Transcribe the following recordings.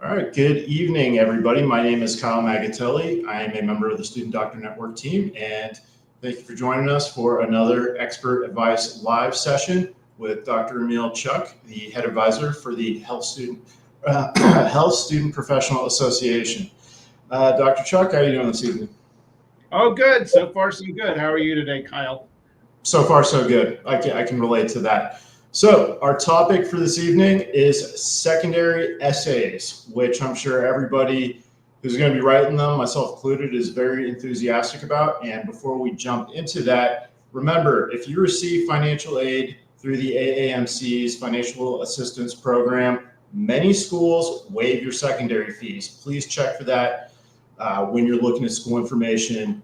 All right, good evening, everybody. My name is Kyle Magatelli. I am a member of the Student Doctor Network team, and thank you for joining us for another Expert Advice live session with Dr. Emil Chuck, the head advisor for the Health Student Professional Association. Dr. Chuck, how are you doing this evening? Oh, good. So far, so good. How are you today, Kyle? So far, so good. I can relate to that. So our topic for this evening is secondary essays, which I'm sure everybody who's going to be writing them, myself included, is very enthusiastic about. And before we jump into that, remember, if you receive financial aid through the AAMC's Financial Assistance Program, many schools waive your secondary fees. Please check for that when you're looking at school information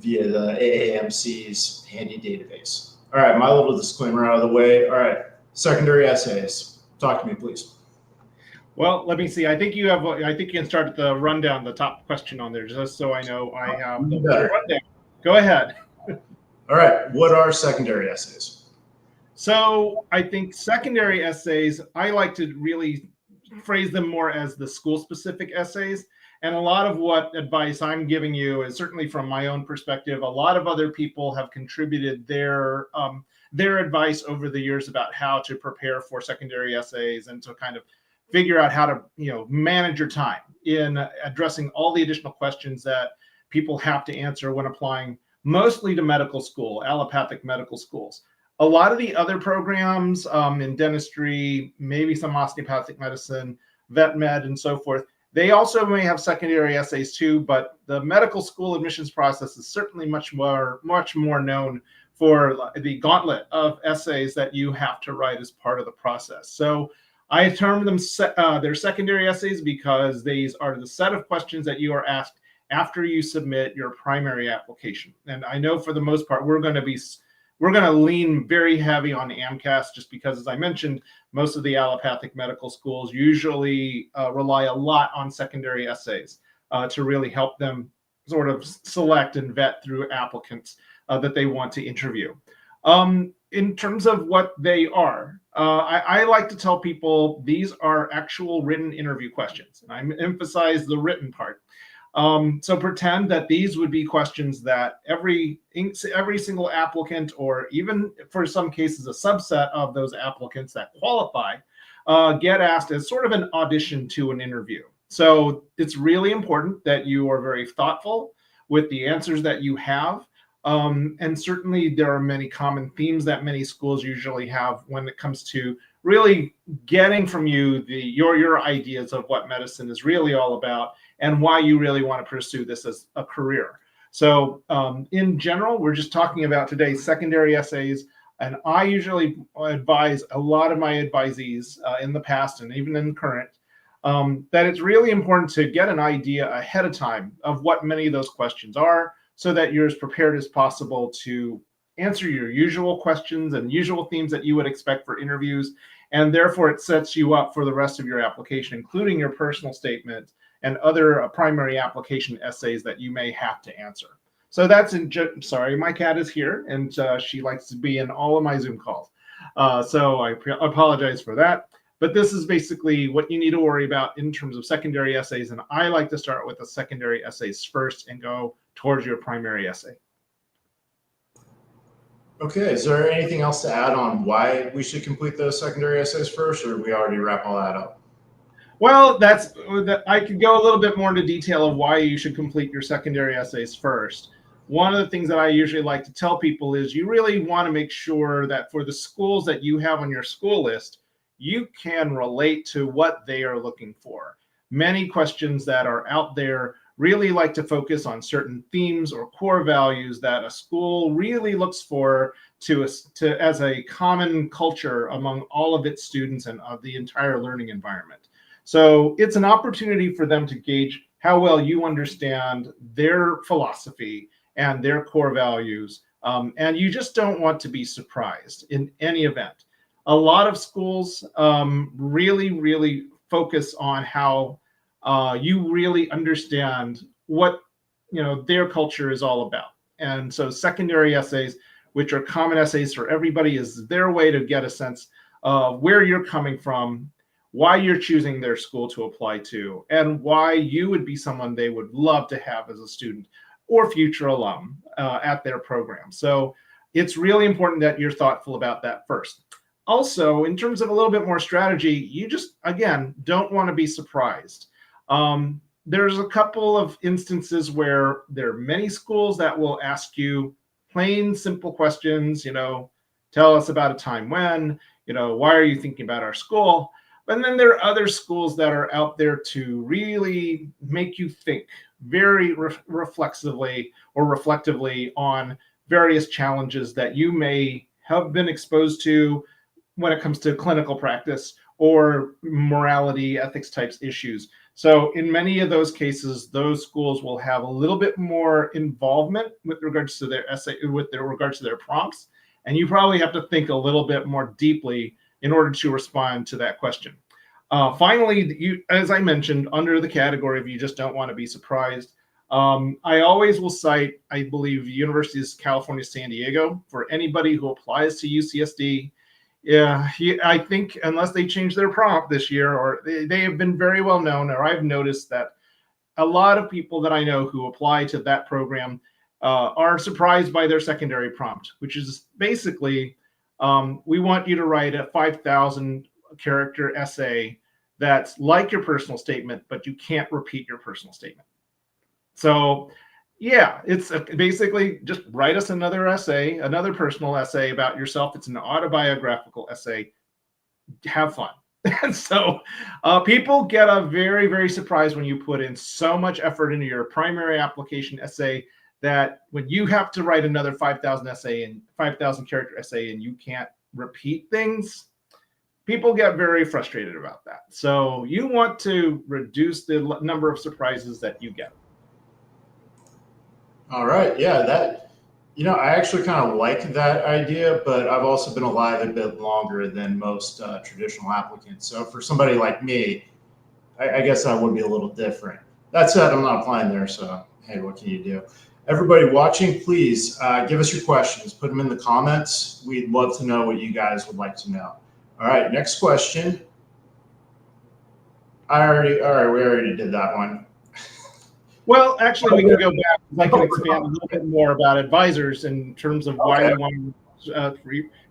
via the AAMC's handy database. All right, my little disclaimer out of the way. All right, secondary essays. Talk to me, please. Well, let me see. I think you can start at the rundown, the top question on there, just so I know I have the rundown. Go ahead. All right, what are secondary essays? So I think secondary essays, I like to really phrase them more as the school-specific essays. And a lot of what advice I'm giving you is certainly from my own perspective. A lot of other people have contributed their advice over the years about how to prepare for secondary essays and to kind of figure out how to manage your time in addressing all the additional questions that people have to answer when applying mostly to medical school, allopathic medical schools. A lot of the other programs in dentistry, maybe some osteopathic medicine, vet med, and so forth, they also may have secondary essays too, but the medical school admissions process is certainly much more known for the gauntlet of essays that you have to write as part of the process. So I term them they're secondary essays because these are the set of questions that you are asked after you submit your primary application. And I know for the most part, we're going to lean very heavy on AMCAS just because, as I mentioned, most of the allopathic medical schools usually rely a lot on secondary essays to really help them sort of select and vet through applicants that they want to interview. In terms of what they are, I like to tell people these are actual written interview questions. And I emphasize the written part. So pretend that these would be questions that every single applicant, or even for some cases a subset of those applicants that qualify, get asked as sort of an audition to an interview. So it's really important that you are very thoughtful with the answers that you have. And certainly there are many common themes that many schools usually have when it comes to really getting from you your ideas of what medicine is really all about and why you really want to pursue this as a career. So in general, we're just talking about today secondary essays. And I usually advise a lot of my advisees in the past and even in current that it's really important to get an idea ahead of time of what many of those questions are so that you're as prepared as possible to answer your usual questions and usual themes that you would expect for interviews. And therefore, it sets you up for the rest of your application, including your personal statement and other primary application essays that you may have to answer. So that's sorry, my cat is here and she likes to be in all of my Zoom calls. So I apologize for that. But this is basically what you need to worry about in terms of secondary essays. And I like to start with the secondary essays first and go towards your primary essay. Okay, is there anything else to add on why we should complete those secondary essays first, or did we already wrap all that up? Well, I could go a little bit more into detail of why you should complete your secondary essays first. One of the things that I usually like to tell people is you really want to make sure that for the schools that you have on your school list, you can relate to what they are looking for. Many questions that are out there really like to focus on certain themes or core values that a school really looks for as a common culture among all of its students and of the entire learning environment. So it's an opportunity for them to gauge how well you understand their philosophy and their core values. And you just don't want to be surprised in any event. A lot of schools really focus on how you really understand what their culture is all about. And so secondary essays, which are common essays for everybody, is their way to get a sense of where you're coming from, why you're choosing their school to apply to, and why you would be someone they would love to have as a student or future alum at their program. So it's really important that you're thoughtful about that first. Also, in terms of a little bit more strategy, you just, again, don't want to be surprised. There's a couple of instances where there are many schools that will ask you plain, simple questions, tell us about a time when, why are you thinking about our school? And then there are other schools that are out there to really make you think very reflexively or reflectively on various challenges that you may have been exposed to when it comes to clinical practice or morality, ethics types issues. So in many of those cases, those schools will have a little bit more involvement with regards to their essay, regards to their prompts. And you probably have to think a little bit more deeply in order to respond to that question. Finally, as I mentioned, under the category of you just don't want to be surprised, I always will cite, I believe, University of California, San Diego for anybody who applies to UCSD. Yeah, I think unless they change their prompt this year, or they have been very well known, or I've noticed that a lot of people that I know who apply to that program are surprised by their secondary prompt, which is basically, we want you to write a 5,000 character essay that's like your personal statement, but you can't repeat your personal statement. So yeah, it's basically just write us another essay, another personal essay about yourself. It's an autobiographical essay. Have fun. And so people get very, very surprised when you put in so much effort into your primary application essay that when you have to write another 5,000 character essay and you can't repeat things, people get very frustrated about that. So you want to reduce the number of surprises that you get. All right. Yeah, I actually kind of like that idea, but I've also been alive a bit longer than most traditional applicants. So for somebody like me, I guess I would be a little different. That said, I'm not applying there. So, hey, what can you do? Everybody watching, please give us your questions. Put them in the comments. We'd love to know what you guys would like to know. All right. Next question. All right. We already did that one. Well, actually, we can go back. I can expand a little bit more about advisors in terms of why we want to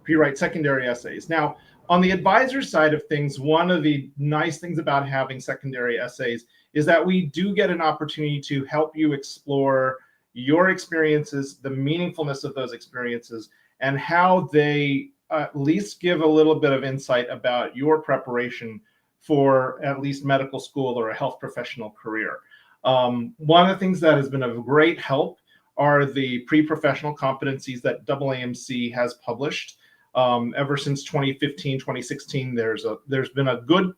pre-write secondary essays. Now, on the advisor side of things, one of the nice things about having secondary essays is that we do get an opportunity to help you explore your experiences, the meaningfulness of those experiences, and how they at least give a little bit of insight about your preparation for at least medical school or a health professional career. One of the things that has been of great help are the pre-professional competencies that AAMC has published. Ever since 2015, 2016, there's been a good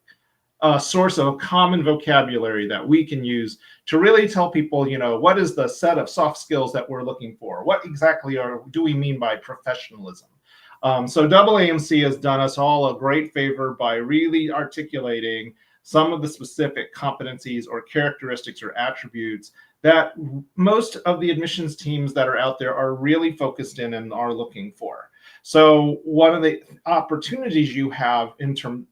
source of a common vocabulary that we can use to really tell people, what is the set of soft skills that we're looking for? What exactly do we mean by professionalism? So AAMC has done us all a great favor by really articulating some of the specific competencies or characteristics or attributes that most of the admissions teams that are out there are really focused in and are looking for. So one of the opportunities you have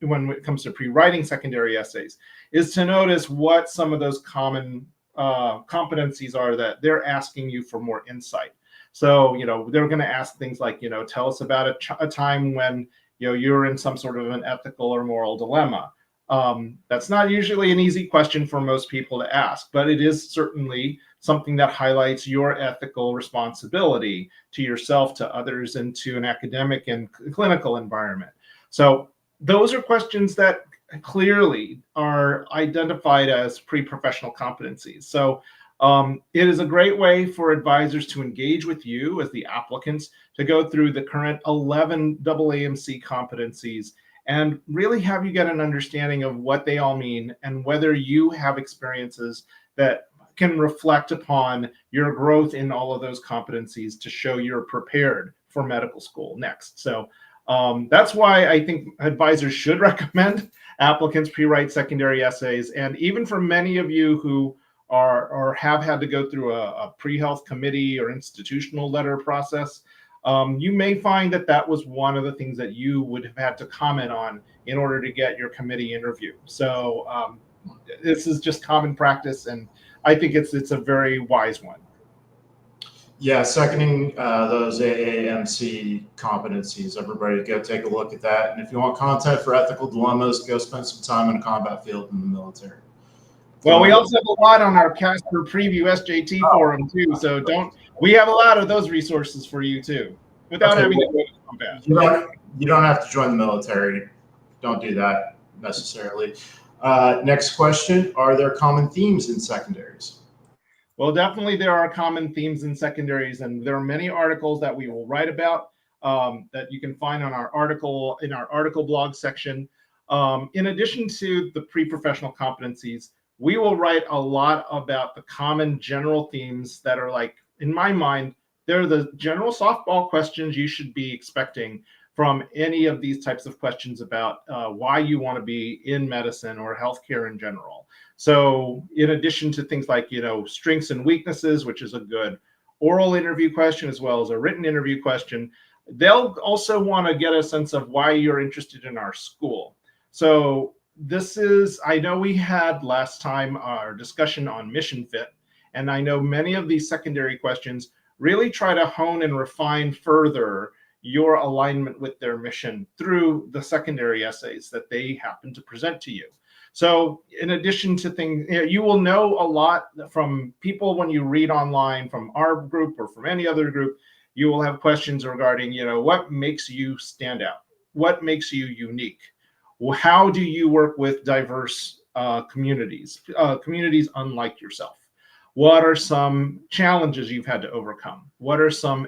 when it comes to pre-writing secondary essays is to notice what some of those common competencies are that they're asking you for more insight. So, they're going to ask things like, tell us about a time when, you're in some sort of an ethical or moral dilemma. That's not usually an easy question for most people to ask, but it is certainly something that highlights your ethical responsibility to yourself, to others, and to an academic and clinical environment. So those are questions that clearly are identified as pre-professional competencies. So it is a great way for advisors to engage with you as the applicants to go through the current 11 AAMC competencies and really have you get an understanding of what they all mean and whether you have experiences that can reflect upon your growth in all of those competencies to show you're prepared for medical school next. So that's why I think advisors should recommend applicants pre-write secondary essays. And even for many of you who are or have had to go through a pre-health committee or institutional letter process, you may find that that was one of the things that you would have had to comment on in order to get your committee interview. So this is just common practice, and I think it's a very wise one. Yeah, seconding those AAMC competencies. Everybody go take a look at that. And if you want content for ethical dilemmas, go spend some time in a combat field in the military. Well, we also have a lot on our Casper Preview SJT forum too, so we have a lot of those resources for you too, without having to go to combat. You don't have to join the military. Don't do that necessarily. Next question, are there common themes in secondaries? Well, definitely there are common themes in secondaries, and there are many articles that we will write about that you can find on our article blog section. In addition to the pre-professional competencies, we will write a lot about the common general themes that are, like, in my mind, they're the general softball questions you should be expecting from any of these types of questions about why you want to be in medicine or healthcare in general. So in addition to things like, strengths and weaknesses, which is a good oral interview question, as well as a written interview question, they'll also want to get a sense of why you're interested in our school. So I know we had last time our discussion on mission fit, and I know many of these secondary questions really try to hone and refine further your alignment with their mission through the secondary essays that they happen to present to you. So in addition to things, you will know a lot from people when you read online from our group or from any other group. You will have questions regarding, what makes you stand out? What makes you unique? How do you work with diverse communities unlike yourself? What are some challenges you've had to overcome? What are some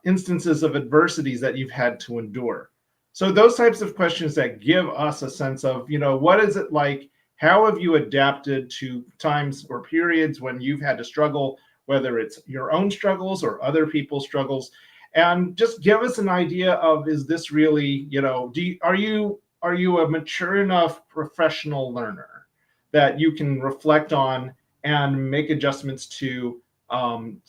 instances of adversities that you've had to endure? So those types of questions that give us a sense of, what is it like? How have you adapted to times or periods when you've had to struggle, whether it's your own struggles or other people's struggles? And just give us an idea of, is this really, are you a mature enough professional learner that you can reflect on and make adjustments to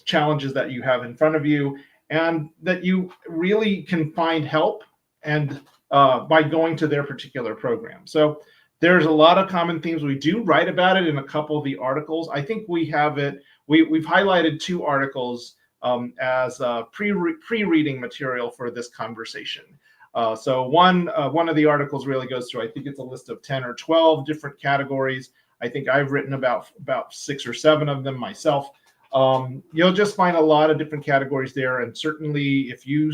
challenges that you have in front of you, and that you really can find help and by going to their particular program. So there's a lot of common themes. We do write about it in a couple of the articles. I think we have it. We've highlighted 2 articles as pre-reading material for this conversation. So one of the articles really goes through, I think it's a list of 10 or 12 different categories. I think I've written about 6 or 7 of them myself. You'll just find a lot of different categories there. And certainly if you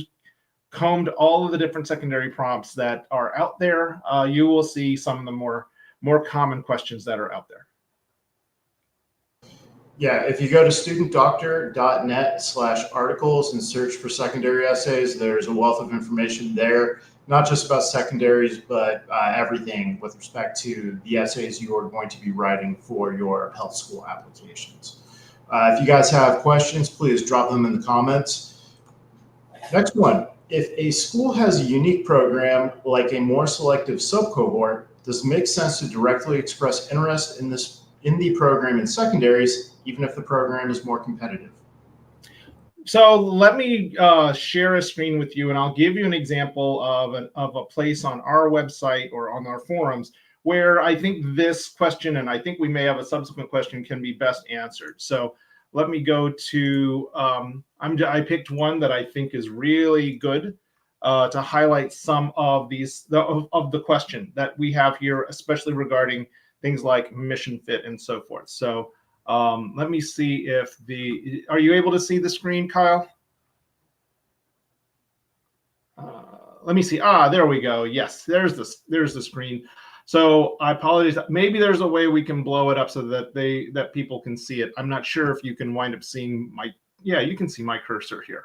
combed all of the different secondary prompts that are out there, you will see some of the more common questions that are out there. Yeah, if you go to studentdoctor.net/articles and search for secondary essays, there's a wealth of information there, not just about secondaries, but everything with respect to the essays you are going to be writing for your health school applications. If you guys have questions, please drop them in the comments. Next one. If a school has a unique program, like a more selective subcohort, does it make sense to directly express interest in the program in secondaries, even if the program is more competitive? So let me share a screen with you, and I'll give you an example of a place on our website or on our forums where I think this question, and I think we may have a subsequent question, can be best answered. So let me go to, I picked one that I think is really good to highlight some of the question that we have here, especially regarding things like mission fit and so forth. So let me see if are you able to see the screen, Kyle? Let me see. There we go. Yes, there's the screen. So I apologize. Maybe there's a way we can blow it up so that people can see it. I'm not sure if you can wind up seeing you can see my cursor here.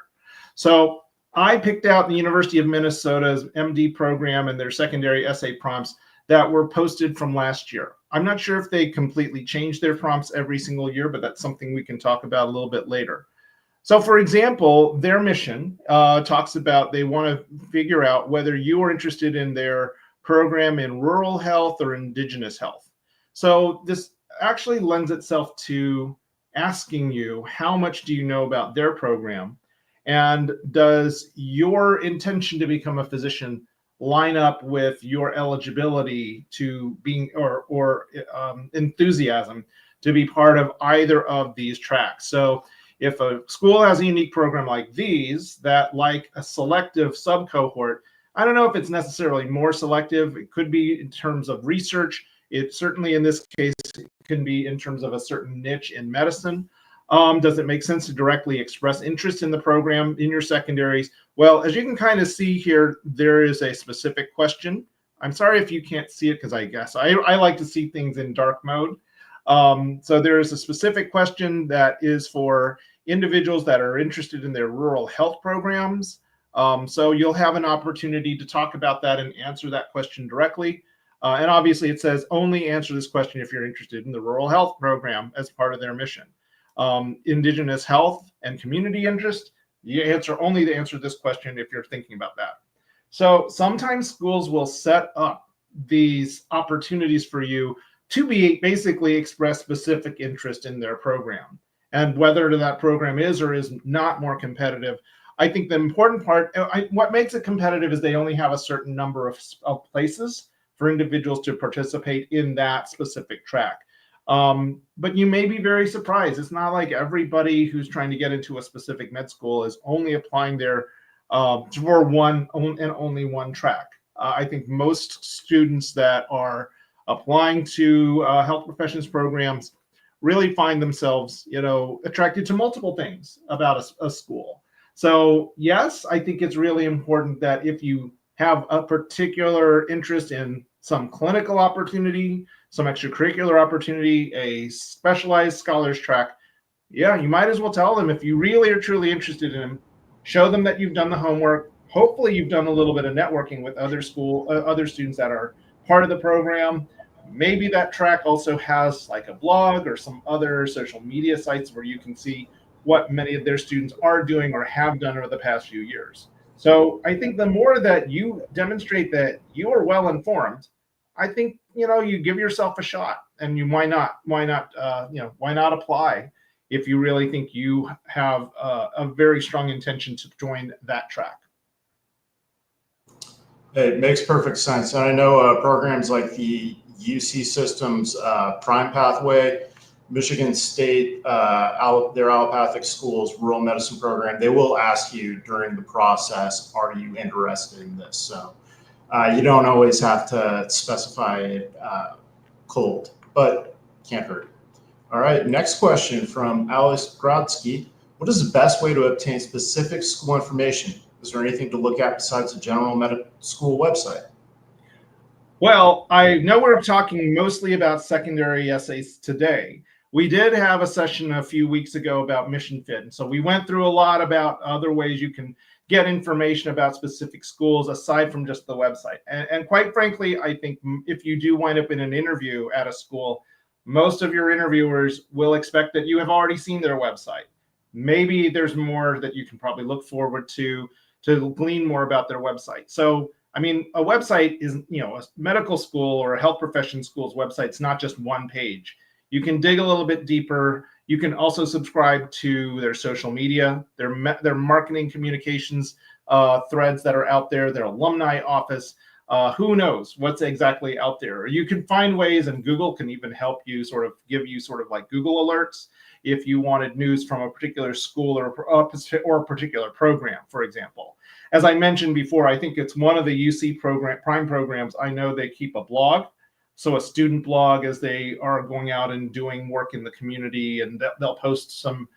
So I picked out the University of Minnesota's MD program and their secondary essay prompts that were posted from last year. I'm not sure if they completely changed their prompts every single year, but that's something we can talk about a little bit later. So for example, their mission talks about they want to figure out whether you are interested in their program in rural health or indigenous health. So this actually lends itself to asking you, how much do you know about their program? And does your intention to become a physician line up with your eligibility to being or enthusiasm to be part of either of these tracks? So if a school has a unique program like these that like a selective sub-cohort, I don't know if it's necessarily more selective. It could be in terms of research. It certainly in this case can be in terms of a certain niche in medicine. Does it make sense to directly express interest in the program in your secondaries? Well, as you can kind of see here, there is a specific question. I'm sorry if you can't see it because I guess I like to see things in dark mode. So there is a specific question that is for individuals that are interested in their rural health programs. So you'll have an opportunity to talk about that and answer that question directly. And obviously it says only answer this question if you're interested in the rural health program as part of their mission. Indigenous health and community interest, you only to answer this question if you're thinking about that. So sometimes schools will set up these opportunities for you to be basically express specific interest in their program. And whether that program is or is not more competitive, I think the important part, what makes it competitive is they only have a certain number of places for individuals to participate in that specific track. But you may be very surprised. It's not like everybody who's trying to get into a specific med school is only applying there for one and only one track. I think most students that are applying to health professions programs really find themselves, attracted to multiple things about a school. So yes, I think it's really important that if you have a particular interest in some clinical opportunity, some extracurricular opportunity, a specialized scholars track, yeah, you might as well tell them if you really are truly interested in them, show them that you've done the homework. Hopefully you've done a little bit of networking with other students that are part of the program. Maybe that track also has like a blog or some other social media sites where you can see what many of their students are doing or have done over the past few years. So I think the more that you demonstrate that you are well informed, I think, you give yourself a shot, and why not apply if you really think you have a very strong intention to join that track. It makes perfect sense. And I know programs like the UC Systems Prime Pathway, Michigan State, their allopathic schools rural medicine program, they will ask you during the process, are you interested in this? So you don't always have to specify it cold, but can't hurt. All right, next question from Alice Grodsky. What is the best way to obtain specific school information? Is there anything to look at besides the general medical school website? Well, I know we're talking mostly about secondary essays today. We did have a session a few weeks ago about Mission Fit. And so we went through a lot about other ways you can get information about specific schools aside from just the website. And quite frankly, I think if you do wind up in an interview at a school, most of your interviewers will expect that you have already seen their website. Maybe there's more that you can probably look forward to glean more about their website. So, I mean, a website is, a medical school or a health profession school's website. It's not just one page. You can dig a little bit deeper. You can also subscribe to their social media, their marketing communications threads that are out there, their alumni office. Who knows what's exactly out there? Or you can find ways, and Google can even help you give you like Google alerts if you wanted news from a particular school or a particular program, for example. As I mentioned before, I think it's one of the UC Prime programs. I know they keep a blog. So a student blog as they are going out and doing work in the community, and they'll post some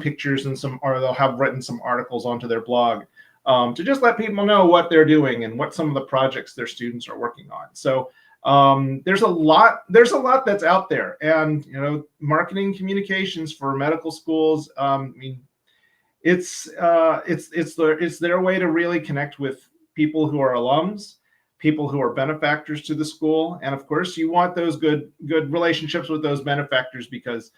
pictures or they'll have written some articles onto their blog to just let people know what they're doing and what some of the projects their students are working on. So there's a lot that's out there, and marketing communications for medical schools. It's their way to really connect with people who are alums, people who are benefactors to the school. And of course, you want those good relationships with those benefactors, because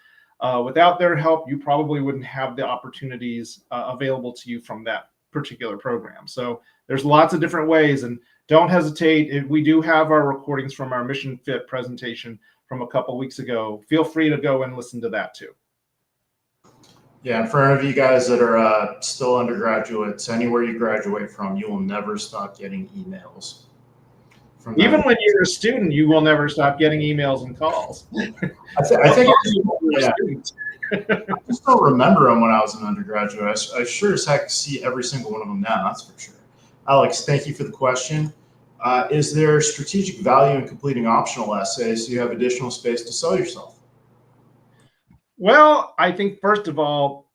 without their help, you probably wouldn't have the opportunities available to you from that particular program. So there's lots of different ways, and don't hesitate. We do have our recordings from our Mission Fit presentation from a couple weeks ago. Feel free to go and listen to that too. Yeah, and for any of you guys that are still undergraduates, anywhere you graduate from, you will never stop getting emails from Even them. when you're a student, you will never stop getting emails and calls. I think yeah. I just don't remember them when I was an undergraduate. I sure as heck see every single one of them now, that's for sure. Alex, thank you for the question. Is there strategic value in completing optional essays so you have additional space to sell yourself? Well, I think first of all,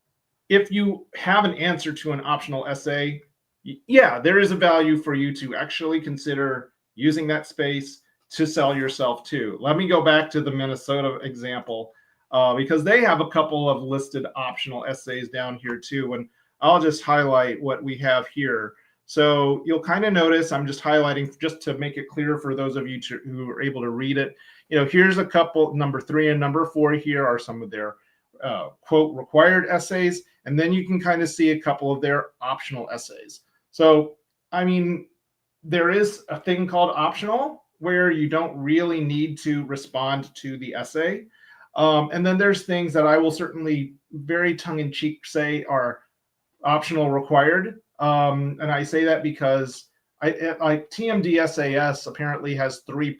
if you have an answer to an optional essay, yeah, there is a value for you to actually consider using that space to sell yourself too. Let me go back to the Minnesota example because they have a couple of listed optional essays down here too. And I'll just highlight what we have here. So you'll kind of notice I'm just highlighting just to make it clear for those of you who are able to read it. Here's a couple, number 3 and number 4 here are some of their quote required essays. And then you can kind of see a couple of their optional essays. So, I mean, there is a thing called optional where you don't really need to respond to the essay. And then there's things that I will certainly very tongue-in-cheek say are optional required. And I say that because like TMD SAS apparently has three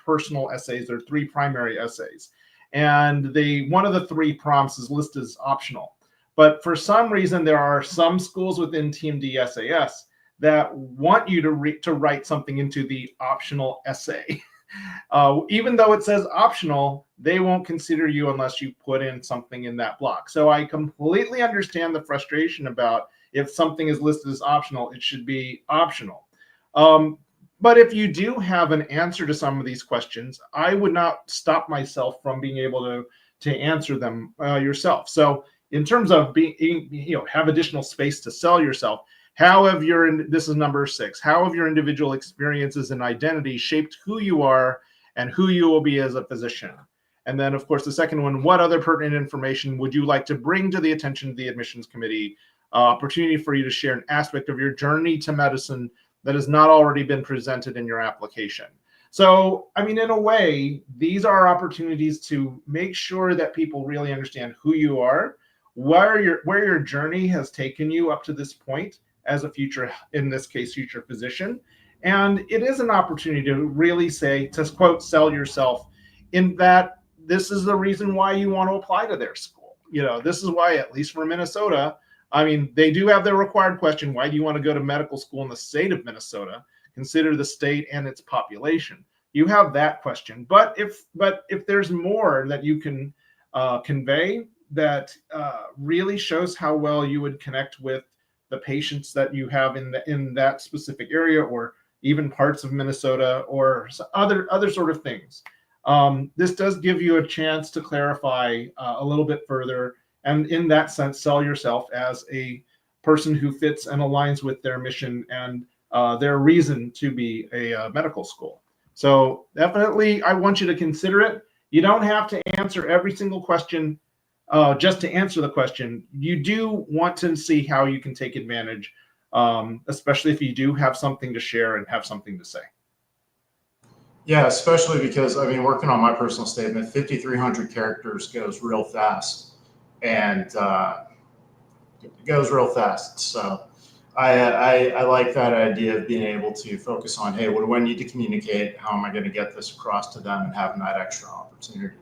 personal essays or 3 primary essays. And one of the 3 prompts is listed as optional. But for some reason, there are some schools within TMD SAS that want you to write something into the optional essay. Even though it says optional, they won't consider you unless you put in something in that block. So I completely understand the frustration about if something is listed as optional, it should be optional. But if you do have an answer to some of these questions, I would not stop myself from being able to answer them yourself. So in terms of being, have additional space to sell yourself, this is number 6, how have your individual experiences and identity shaped who you are and who you will be as a physician? And then, of course, the second one, what other pertinent information would you like to bring to the attention of the admissions committee? Opportunity for you to share an aspect of your journey to medicine that has not already been presented in your application. So, I mean, in a way, these are opportunities to make sure that people really understand who you are, where your journey has taken you up to this point as a future, in this case, future physician. And it is an opportunity to really say, to quote, sell yourself in that this is the reason why you want to apply to their school. This is why, at least for Minnesota, I mean, they do have their required question, why do you want to go to medical school in the state of Minnesota? Consider the state and its population. You have that question. But if there's more that you can convey that really shows how well you would connect with the patients that you have in that specific area, or even parts of Minnesota, or other sort of things. This does give you a chance to clarify a little bit further, and in that sense, sell yourself as a person who fits and aligns with their mission and their reason to be a medical school. So definitely, I want you to consider it. You don't have to answer every single question just to answer the question. You do want to see how you can take advantage, especially if you do have something to share and have something to say. Yeah, especially because, I mean, working on my personal statement, 5,300 characters goes real fast. And it goes real fast. So I like that idea of being able to focus on, hey, what do I need to communicate? How am I going to get this across to them, and having that extra opportunity?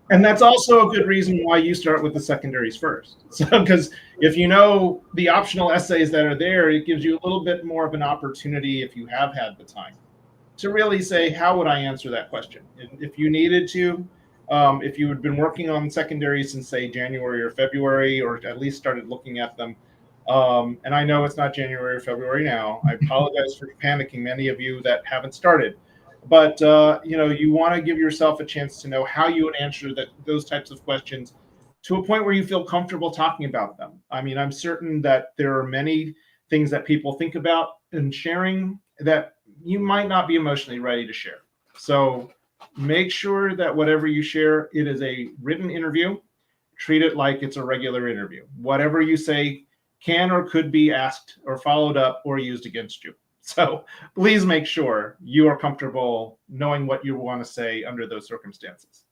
And that's also a good reason why you start with the secondaries first. So, because if you know the optional essays that are there, it gives you a little bit more of an opportunity, if you have had the time, to really say, how would I answer that question? If you needed to, if you had been working on secondaries since, say, January or February, or at least started looking at them, and I know it's not January or February now. I apologize for panicking many of you that haven't started. But you want to give yourself a chance to know how you would answer those types of questions to a point where you feel comfortable talking about them. I mean, I'm certain that there are many things that people think about in sharing that you might not be emotionally ready to share. So make sure that whatever you share, it is a written interview. Treat it like it's a regular interview. Whatever you say can or could be asked or followed up or used against you. So please make sure you are comfortable knowing what you want to say under those circumstances.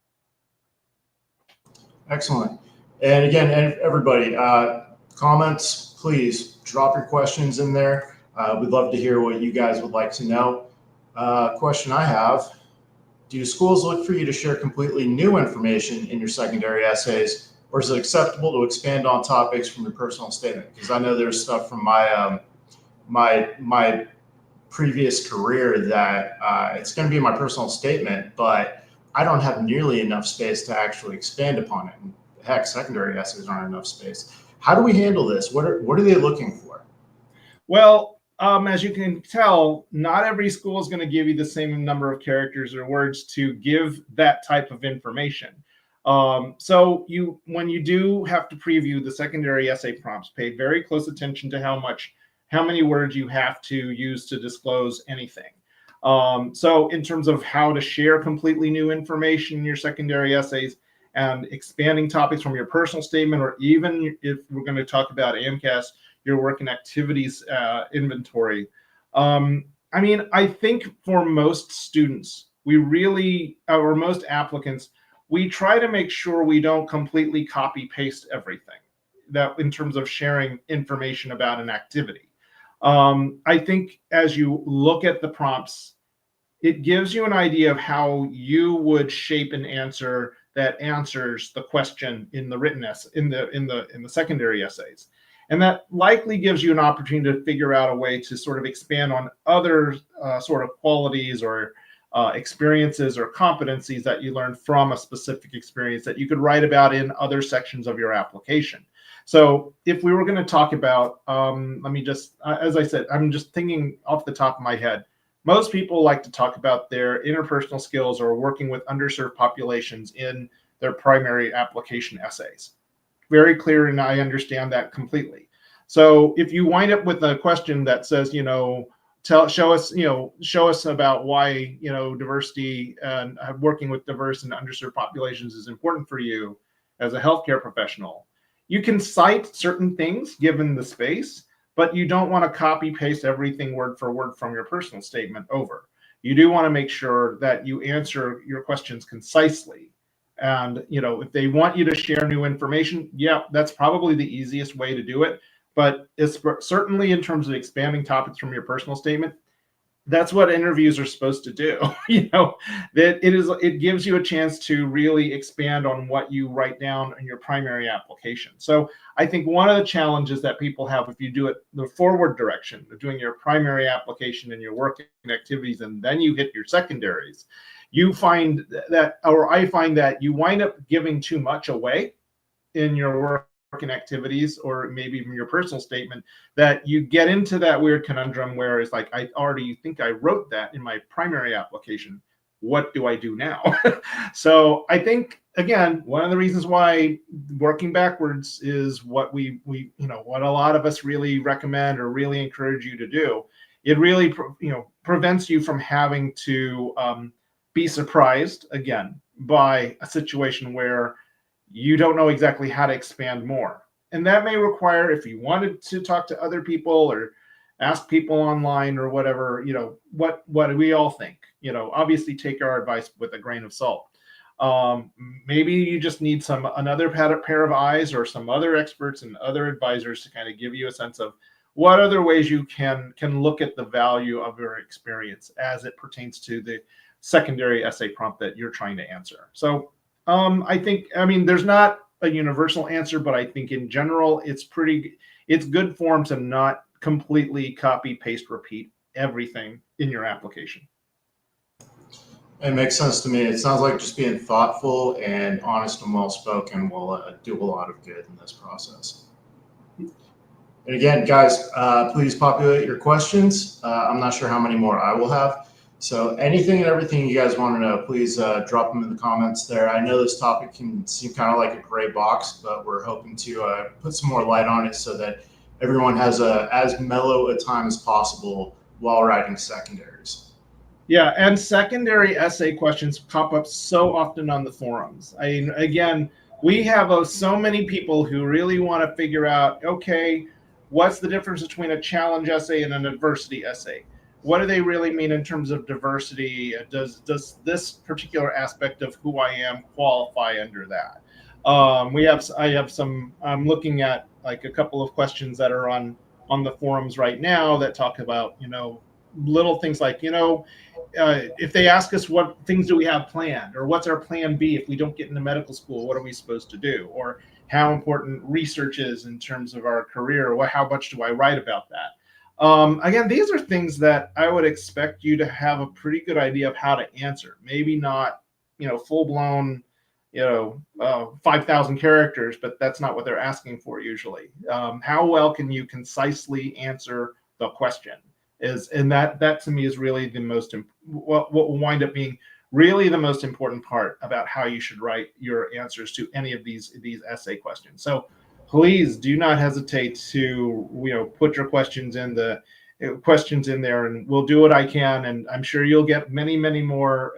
Excellent. And again, everybody, comments, please drop your questions in there. We'd love to hear what you guys would like to know. Question I have, do schools look for you to share completely new information in your secondary essays, or is it acceptable to expand on topics from your personal statement? Because I know there's stuff from my my previous career that it's going to be my personal statement, but I don't have nearly enough space to actually expand upon it. And heck, secondary essays aren't enough space. How do we handle this? What are they looking for? Well, as you can tell, not every school is going to give you the same number of characters or words to give that type of information. So when you do have to preview the secondary essay prompts, pay very close attention to how many words you have to use to disclose anything. So in terms of how to share completely new information in your secondary essays and expanding topics from your personal statement, or even if we're going to talk about AMCAS, your work and activities inventory. I mean, I think for most students, or most applicants, we try to make sure we don't completely copy paste everything that in terms of sharing information about an activity. I think as you look at the prompts, it gives you an idea of how you would shape an answer that answers the question in the written essay, in the secondary essays. And that likely gives you an opportunity to figure out a way to sort of expand on other sort of qualities or experiences or competencies that you learned from a specific experience that you could write about in other sections of your application. So if we were going to talk about, let me just, as I said, I'm just thinking off the top of my head, most people like to talk about their interpersonal skills or working with underserved populations in their primary application essays. Very clear, and I understand that completely. So if you wind up with a question that says, show us about why, diversity and working with diverse and underserved populations is important for you as a healthcare professional, you can cite certain things given the space, but you don't want to copy paste everything word for word from your personal statement over. You do want to make sure that you answer your questions concisely. And, if they want you to share new information, yeah, that's probably the easiest way to do it. But it's certainly in terms of expanding topics from your personal statement, that's what interviews are supposed to do. That it gives you a chance to really expand on what you write down in your primary application. So I think one of the challenges that people have if you do it the forward direction of doing your primary application and your work and activities, and then you hit your secondaries, you find that, or I find that you wind up giving too much away in your work and activities, or maybe even your personal statement, that you get into that weird conundrum where it's like, I already think I wrote that in my primary application. What do I do now? So I think, again, one of the reasons why working backwards is what what a lot of us really recommend or really encourage you to do. It really, prevents you from having to be surprised again by a situation where you don't know exactly how to expand more. And that may require, if you wanted to talk to other people or ask people online or whatever, what do we all think? Obviously take our advice with a grain of salt. Maybe you just need another pair of eyes or some other experts and other advisors to kind of give you a sense of what other ways you can look at the value of your experience as it pertains to the secondary essay prompt that you're trying to answer. So I think, there's not a universal answer, but I think in general, it's good form to not completely copy, paste, repeat everything in your application. It makes sense to me. It sounds like just being thoughtful and honest and well-spoken will do a lot of good in this process. And again, guys, please populate your questions. I'm not sure how many more I will have. So anything and everything you guys want to know, please drop them in the comments there. I know this topic can seem kind of like a gray box, but we're hoping to put some more light on it so that everyone has as mellow a time as possible while writing secondaries. Yeah, and secondary essay questions pop up so often on the forums. Again, we have so many people who really want to figure out, okay, what's the difference between a challenge essay and an adversity essay? What do they really mean in terms of diversity? Does this particular aspect of who I am qualify under that? I have some. I'm looking at like a couple of questions that are on the forums right now that talk about little things like if they ask us what things do we have planned, or what's our plan B if we don't get into medical school, what are we supposed to do, or how important research is in terms of our career, or how much do I write about that. Again, these are things that I would expect you to have a pretty good idea of how to answer. Maybe not, full blown, 5,000 characters, but that's not what they're asking for usually. How well can you concisely answer the question? And that to me is really the most, what will wind up being really the most important part about how you should write your answers to any of these essay questions. So please do not hesitate to put your questions in there, and we'll do what I can. And I'm sure you'll get many more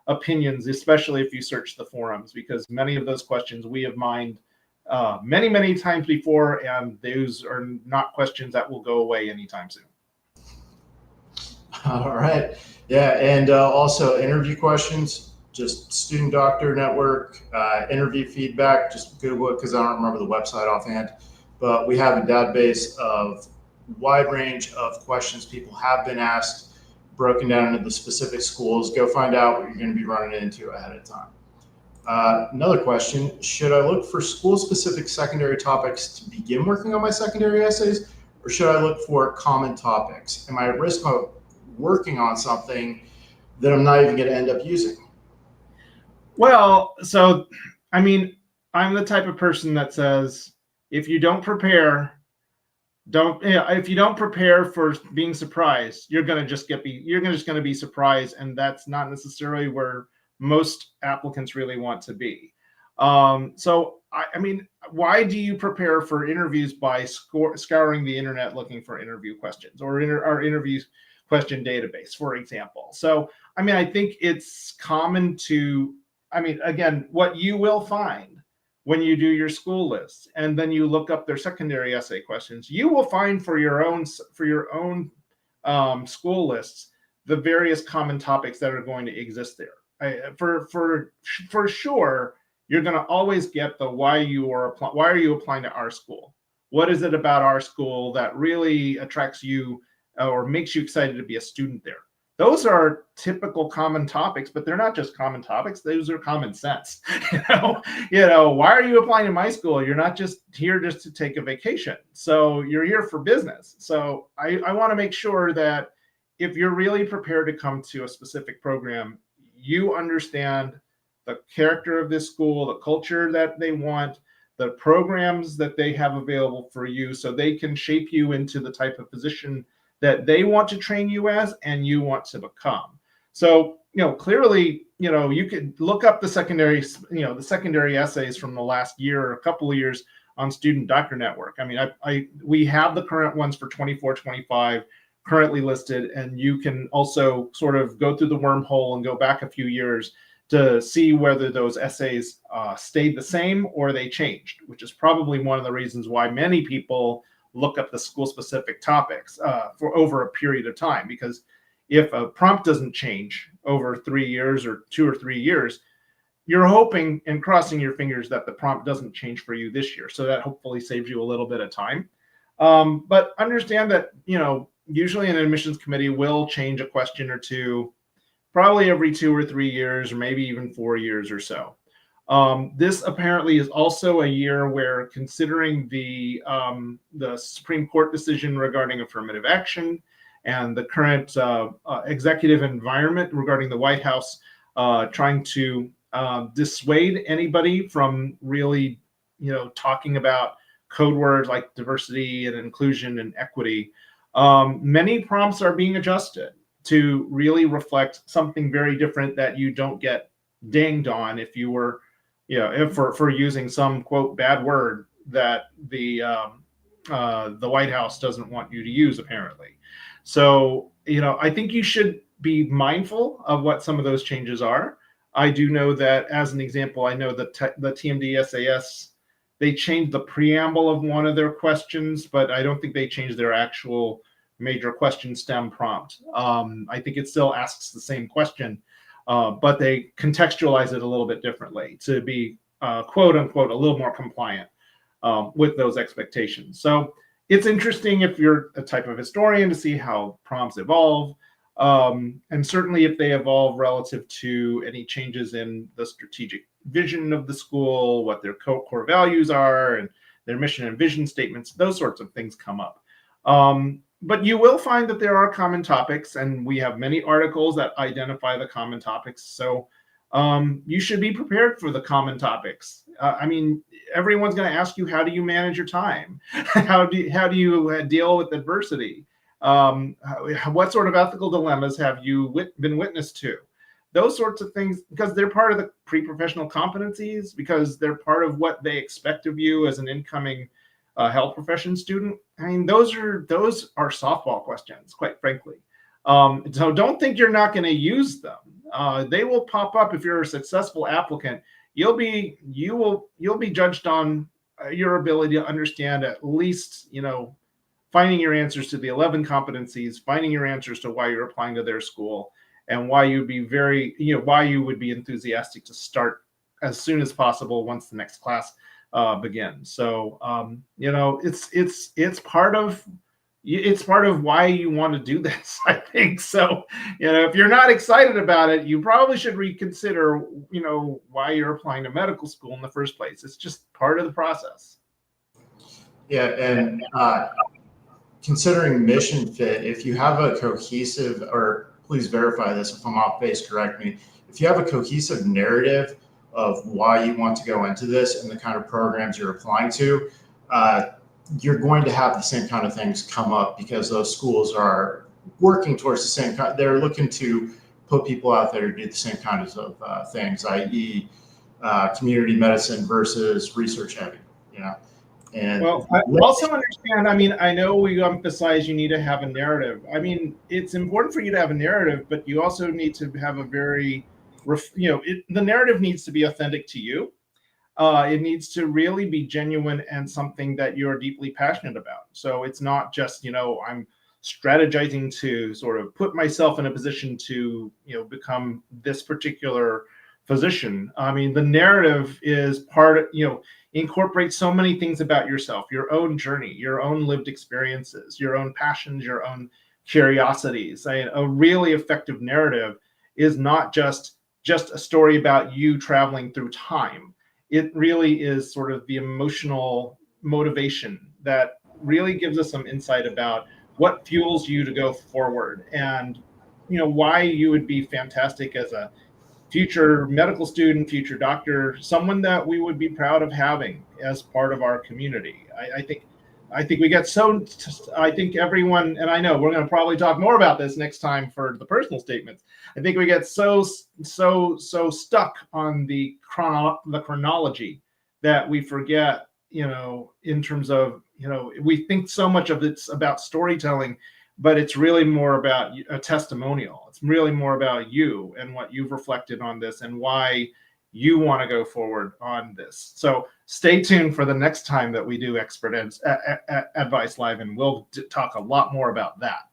opinions, especially if you search the forums, because many of those questions we have mined many times before, and those are not questions that will go away anytime soon. All right. Yeah. And also interview questions, just Student Doctor Network, interview feedback, just Google it because I don't remember the website offhand. But we have a database of wide range of questions people have been asked, broken down into the specific schools. Go find out what you're going to be running into ahead of time. Another question, should I look for school-specific secondary topics to begin working on my secondary essays, or should I look for common topics? Am I at risk of working on something that I'm not even going to end up using? Well, so, I mean, I'm the type of person that says, if you don't prepare, if you don't prepare for being surprised, you're just going to be surprised, and that's not necessarily where most applicants really want to be. So I mean, why do you prepare for interviews by scouring the internet looking for interview questions, or our interview question database, for example? So I mean, I think it's common to, I mean, again, what you will find when you do your school lists and then you look up their secondary essay questions, you will find for your own school lists the various common topics that are going to exist there. For sure, you're going to always get the why are you applying to our school? What is it about our school that really attracts you or makes you excited to be a student there? Those are typical common topics, but they're not just common topics. Those are common sense. Why are you applying to my school? You're not just here just to take a vacation. So you're here for business. So I want to make sure that if you're really prepared to come to a specific program, you understand the character of this school, the culture that they want, the programs that they have available for you, so they can shape you into the type of position that they want to train you as and you want to become. So, clearly, you could look up the secondary essays from the last year or a couple of years on Student Doctor Network. I mean, we have the current ones for 24-25 currently listed, and you can also sort of go through the wormhole and go back a few years to see whether those essays stayed the same or they changed, which is probably one of the reasons why many people look up the school-specific topics for over a period of time. Because if a prompt doesn't change over 3 years or 2 or 3 years, you're hoping and crossing your fingers that the prompt doesn't change for you this year. So that hopefully saves you a little bit of time. But understand that, usually an admissions committee will change a question or two, probably every 2 or 3 years, or maybe even 4 years or so. This apparently is also a year where, considering the Supreme Court decision regarding affirmative action and the current executive environment regarding the White House trying to dissuade anybody from really, talking about code words like diversity and inclusion and equity, many prompts are being adjusted to really reflect something very different that you don't get dinged on if you were, if for using some quote bad word that the White House doesn't want you to use, apparently. So, I think you should be mindful of what some of those changes are. I do know that, as an example, I know that the TMD SAS, they changed the preamble of one of their questions, but I don't think they changed their actual major question stem prompt. I think it still asks the same question, but they contextualize it a little bit differently to be quote unquote, a little more compliant with those expectations. So it's interesting if you're a type of historian to see how prompts evolve. And certainly if they evolve relative to any changes in the strategic vision of the school, what their core values are, and their mission and vision statements, those sorts of things come up. But you will find that there are common topics, and we have many articles that identify the common topics. So you should be prepared for the common topics. I mean, everyone's going to ask you, how do you manage your time? How do you deal with adversity? What sort of ethical dilemmas have you been witness to? Those sorts of things, because they're part of the pre-professional competencies, because they're part of what they expect of you as an incoming health profession student. I mean, those are softball questions, quite frankly. So don't think you're not going to use them. They will pop up if you're a successful applicant. You'll be judged on your ability to understand at least, finding your answers to the 11 competencies, finding your answers to why you're applying to their school, and why you'd be why you would be enthusiastic to start as soon as possible once the next class begins. So it's part of why you want to do this, I think. So if you're not excited about it, you probably should reconsider why you're applying to medical school in the first place. It's just part of the process. Yeah, and considering mission fit, if you have a cohesive, or please verify this if I'm off base, correct me, if you have a cohesive narrative of why you want to go into this and the kind of programs you're applying to, you're going to have the same kind of things come up, because those schools are working towards the same kind. They're looking to put people out there to do the same kinds of things, i.e. Community medicine versus research heavy, And well, I also understand, I know we emphasize you need to have a narrative. It's important for you to have a narrative, but you also need to have a very, the narrative needs to be authentic to you. It needs to really be genuine and something that you're deeply passionate about. So it's not just, I'm strategizing to sort of put myself in a position to, become this particular physician. The narrative is part of, incorporate so many things about yourself, your own journey, your own lived experiences, your own passions, your own curiosities. A really effective narrative is not just a story about you traveling through time. It really is sort of the emotional motivation that really gives us some insight about what fuels you to go forward, and why you would be fantastic as a future medical student, future doctor, someone that we would be proud of having as part of our community. I think we get I think everyone, and I know we're going to probably talk more about this next time for the personal statements. I think we get so stuck on the chronology that we forget, in terms of, we think so much of it's about storytelling, but it's really more about a testimonial. It's really more about you and what you've reflected on this and why you want to go forward on this. So stay tuned for the next time that we do Expert Advice Live, and we'll talk a lot more about that.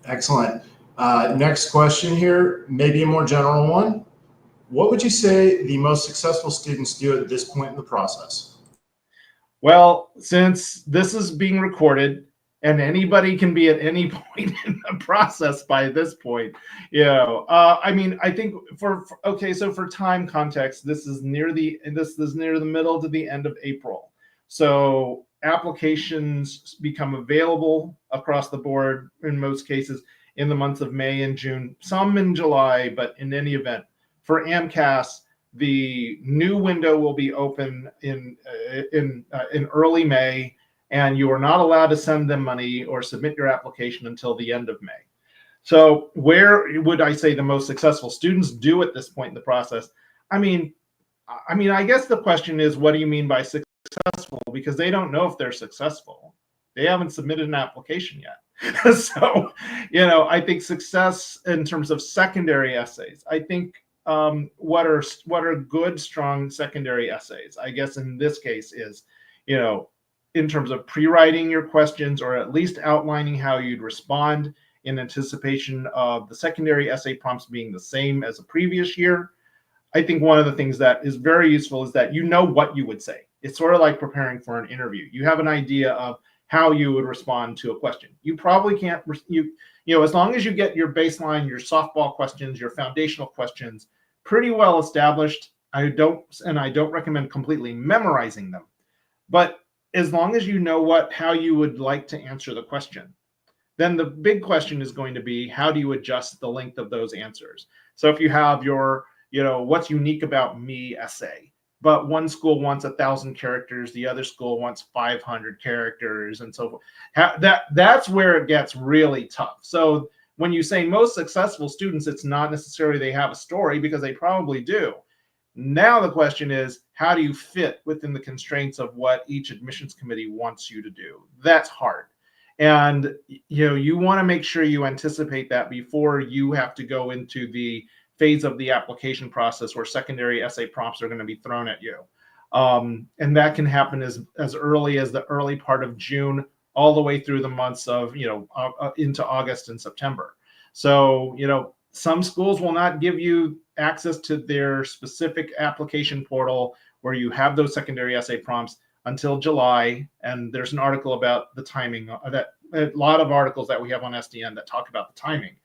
Excellent. Next question here, maybe a more general one. What would you say the most successful students do at this point in the process? Well, since this is being recorded, and anybody can be at any point in the process by this point, I think so for time context, this is near the middle to the end of April. So applications become available across the board in most cases in the months of May and June, some in July, but in any event, for AMCAS, the new window will be open in early May, and you are not allowed to send them money or submit your application until the end of May. So where would I say the most successful students do at this point in the process? I guess the question is, what do you mean by successful? Because they don't know if they're successful. They haven't submitted an application yet. So, I think success in terms of secondary essays, I think what are good, strong secondary essays, I guess in this case is, in terms of pre-writing your questions, or at least outlining how you'd respond in anticipation of the secondary essay prompts being the same as a previous year. I think one of the things that is very useful is that you know what you would say. It's sort of like preparing for an interview. You have an idea of how you would respond to a question. You probably can't, as long as you get your baseline, your softball questions, your foundational questions pretty well established. I don't recommend completely memorizing them, but as long as you know how you would like to answer the question, then the big question is going to be, how do you adjust the length of those answers? So if you have your, what's unique about me essay, but one school wants 1,000 characters, the other school wants 500 characters, and so forth. That's where it gets really tough. So when you say most successful students, it's not necessarily they have a story, because they probably do. Now the question is, how do you fit within the constraints of what each admissions committee wants you to do? That's hard. And you want to make sure you anticipate that before you have to go into the phase of the application process where secondary essay prompts are going to be thrown at you. And that can happen as early as the early part of June, all the way through the months of, into August and September. So, some schools will not give you access to their specific application portal where you have those secondary essay prompts until July. And there's an article about the timing, a lot of articles that we have on SDN that talk about the timing.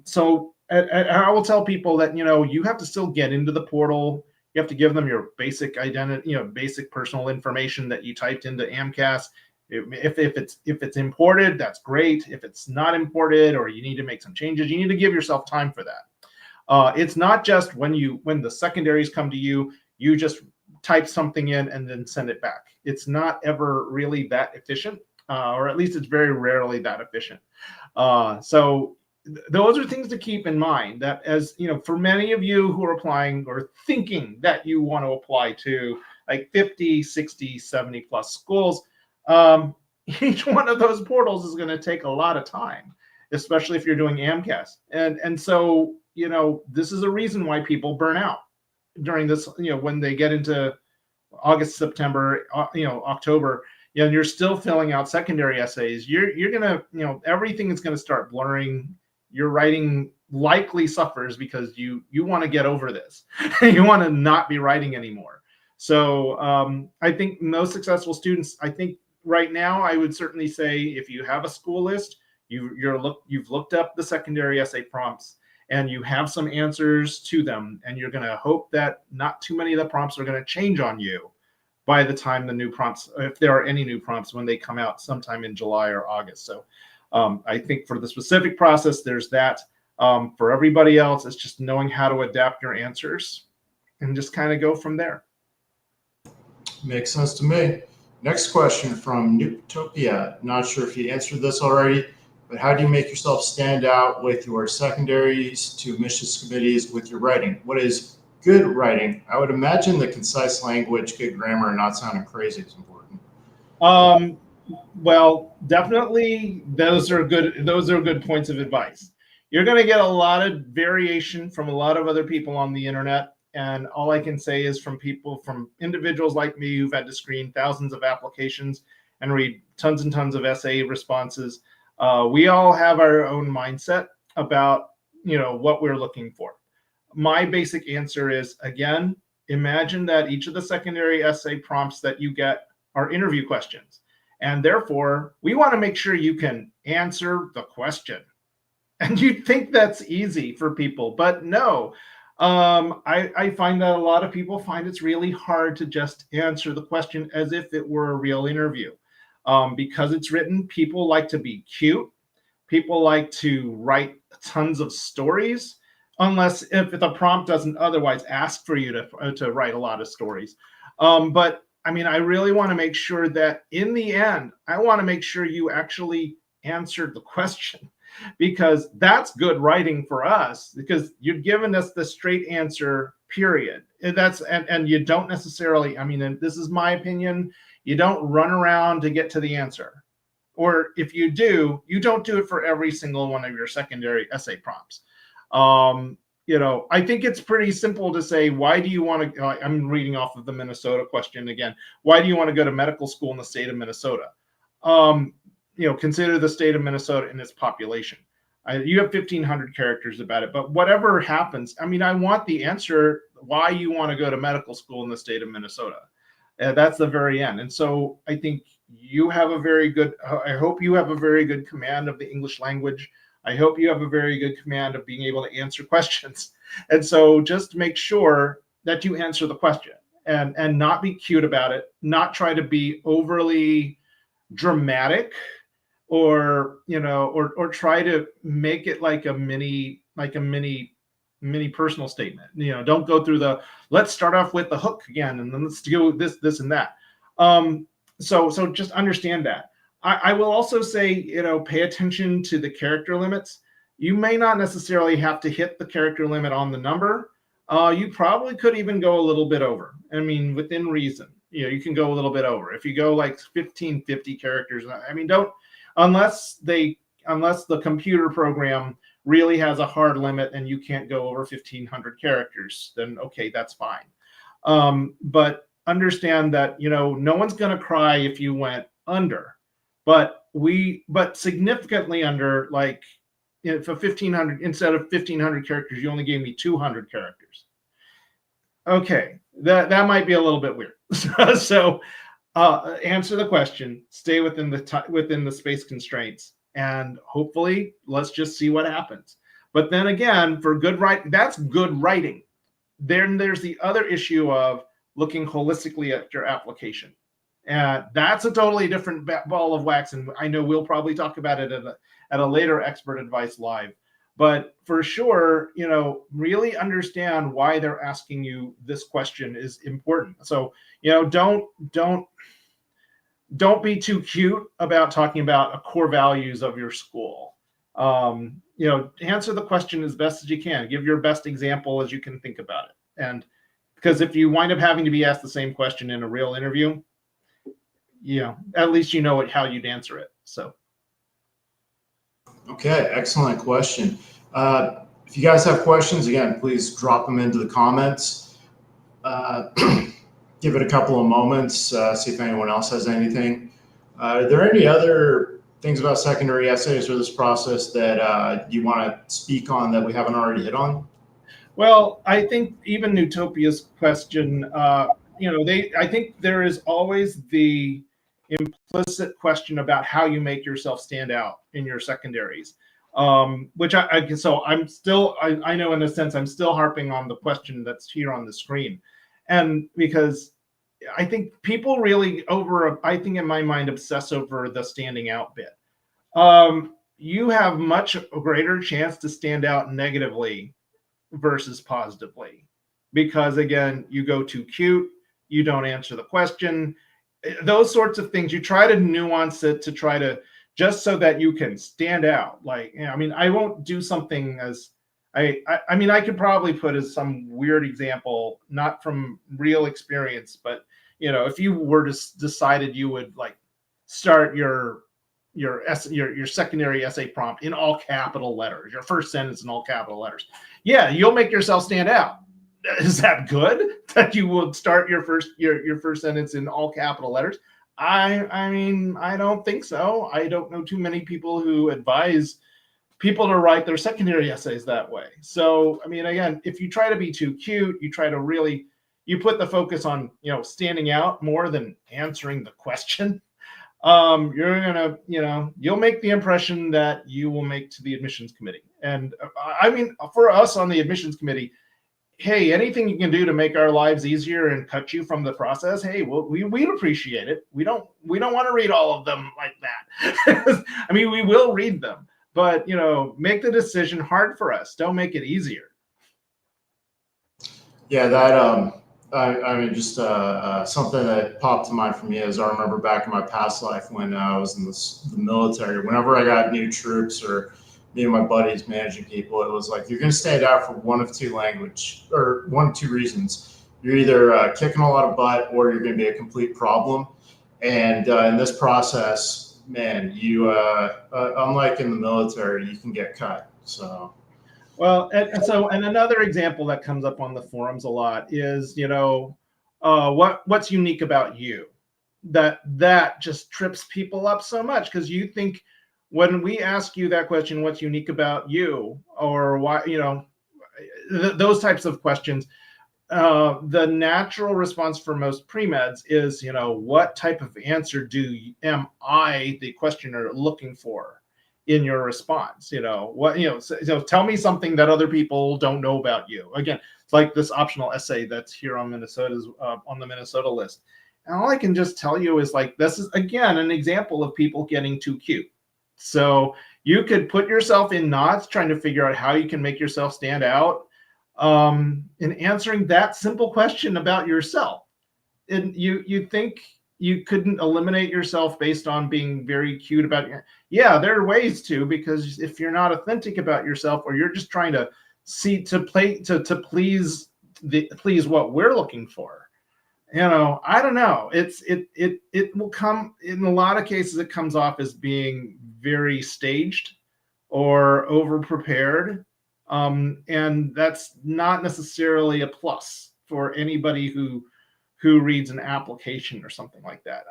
So I will tell people that, you have to still get into the portal. You have to give them your basic identity, basic personal information that you typed into AMCAS. If it's imported, that's great. If it's not imported, or you need to make some changes, you need to give yourself time for that. It's not just when the secondaries come to you, you just type something in and then send it back. It's not ever really that efficient, or at least it's very rarely that efficient. So those are things to keep in mind, that as for many of you who are applying or thinking that you want to apply to like 50, 60, 70 plus schools, each one of those portals is going to take a lot of time, especially if you're doing AMCAS. And so, this is a reason why people burn out during this, when they get into August, September, October, and you're still filling out secondary essays, you're going to, everything is going to start blurring. Your writing likely suffers because you want to get over this. You want to not be writing anymore. So I think most successful students, I think right now, I would certainly say if you have a school list, you've looked up the secondary essay prompts and you have some answers to them, and you're going to hope that not too many of the prompts are going to change on you by the time the new prompts, if there are any new prompts, when they come out sometime in July or August. So I think for the specific process, there's that. For everybody else, it's just knowing how to adapt your answers and just kind of go from there. Makes sense to me. Next question from Newtopia. Not sure if you answered this already, but how do you make yourself stand out with your secondaries to admissions committees with your writing? What is good writing? I would imagine the concise language, good grammar, and not sounding crazy is important. Well, definitely those are good points of advice. You're going to get a lot of variation from a lot of other people on the internet. And all I can say is from individuals like me who've had to screen thousands of applications and read tons and tons of essay responses. We all have our own mindset about, what we're looking for. My basic answer is, again, imagine that each of the secondary essay prompts that you get are interview questions. And therefore, we want to make sure you can answer the question. And you'd think that's easy for people, but no. I find that a lot of people find it's really hard to just answer the question as if it were a real interview. Because it's written, people like to be cute. People like to write tons of stories, unless if the prompt doesn't otherwise ask for you to write a lot of stories. But I mean, I really want to make sure that in the end, I want to make sure you actually answered the question, because that's good writing for us, because you've given us the straight answer, period. And you don't necessarily, I mean, and this is my opinion, you don't run around to get to the answer. Or if you do, you don't do it for every single one of your secondary essay prompts. I think it's pretty simple to say, why do you want to, I'm reading off of the Minnesota question again. Why do you want to go to medical school in the state of Minnesota? Consider the state of Minnesota and its population. You have 1,500 characters about it, but whatever happens, I mean, I want the answer why you want to go to medical school in the state of Minnesota. That's the very end. And so I think you have a very good, I hope you have a very good command of the English language. I hope you have a very good command of being able to answer questions. And so just make sure that you answer the question and not be cute about it, not try to be overly dramatic or, you know, or try to make it like a mini personal statement. You know, don't go through the, let's start off with the hook again, and then let's do this and that. So just understand that. I will also say, you know, pay attention to the character limits. You may not necessarily have to hit the character limit on the number. You probably could even go a little bit over. I mean, within reason, you know, you can go a little bit over. If you go like 1550 characters, I mean, don't, unless the computer program really has a hard limit and you can't go over 1500 characters, then okay, that's fine. But understand that, you know, no one's going to cry if you went under, but significantly under, like if a 1500, instead of 1500 characters, you only gave me 200 characters. Okay, that might be a little bit weird. So answer the question, stay within the space constraints, and hopefully let's just see what happens. But then again, for good writing, that's good writing. Then there's the other issue of looking holistically at your application. And that's a totally different ball of wax. And I know we'll probably talk about it at a later Expert Advice Live. But for sure, you know, really understand why they're asking you this question is important. So, you know, don't be too cute about talking about core values of your school. You know, answer the question as best as you can. Give your best example as you can think about it. And because if you wind up having to be asked the same question in a real interview, you know, at least you know how you'd answer it. So. Okay, excellent question. If you guys have questions, again, please drop them into the comments. Give it a couple of moments, see if anyone else has anything. Are there any other things about secondary essays or this process that you want to speak on that we haven't already hit on? Well, I think even Newtopia's question, you know, I think there is always the implicit question about how you make yourself stand out in your secondaries, which so I'm still, I know in a sense, I'm still harping on the question that's here on the screen. And because I think people really I think in my mind, obsess over the standing out bit. You have much greater chance to stand out negatively versus positively, because again, you go too cute, you don't answer the question, those sorts of things. You try to nuance it to try to, just so that you can stand out. Like, you know, I mean, I won't do something as I mean, I could probably put as some weird example, not from real experience, but you know, if you were to decided you would like start your secondary essay prompt in all capital letters, your first sentence in all capital letters, yeah, you'll make yourself stand out. Is that good that you would start your first sentence in all capital letters? I mean, I don't think so. I don't know too many people who advise people to write their secondary essays that way. So, I mean, again, if you try to be too cute, you try to really, you put the focus on, you know, standing out more than answering the question, you're gonna, you know, you'll make the impression that you will make to the admissions committee. And I mean, for us on the admissions committee, hey, anything you can do to make our lives easier and cut you from the process, hey, well, we'd appreciate it. We don't want to read all of them like that. I mean, we will read them, but you know, make the decision hard for us. Don't make it easier. Yeah, that I mean, just something that popped to mind for me is I remember back in my past life when I was in the military. Whenever I got new troops or me and my buddies managing people, it was like, you're going to stand out for one of two reasons. You're either kicking a lot of butt or you're going to be a complete problem. And in this process, man, you unlike in the military, you can get cut. So. Well, and another example that comes up on the forums a lot is, you know, what's unique about you? That just trips people up so much, because you think when we ask you that question, what's unique about you, or why, you know, those types of questions, the natural response for most pre-meds is, what type of answer am I, the questioner, looking for in your response? So tell me something that other people don't know about you. Again, it's like this optional essay that's here on Minnesota's on the Minnesota list. And all I can just tell you is, like, this is again an example of people getting too cute. So you could put yourself in knots trying to figure out how you can make yourself stand out in answering that simple question about yourself. And you think you couldn't eliminate yourself based on being very cute about it? Yeah, there are ways to, because if you're not authentic about yourself, or you're just trying to please what we're looking for, I don't know. It will come, in a lot of cases, it comes off as being very staged or over prepared. And that's not necessarily a plus for anybody who reads an application or something like that.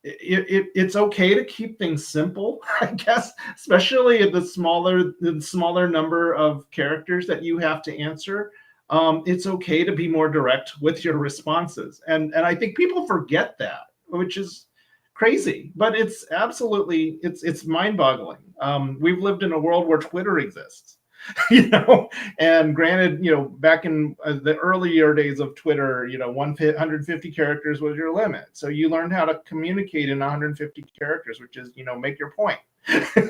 It's okay to keep things simple, I guess, especially at the smaller number of characters that you have to answer. It's okay to be more direct with your responses, and I think people forget that, which is crazy, but it's absolutely it's mind-boggling. We've lived in a world where Twitter exists. And granted, back in the earlier days of Twitter, 150 characters was your limit. So you learned how to communicate in 150 characters, which is, make your point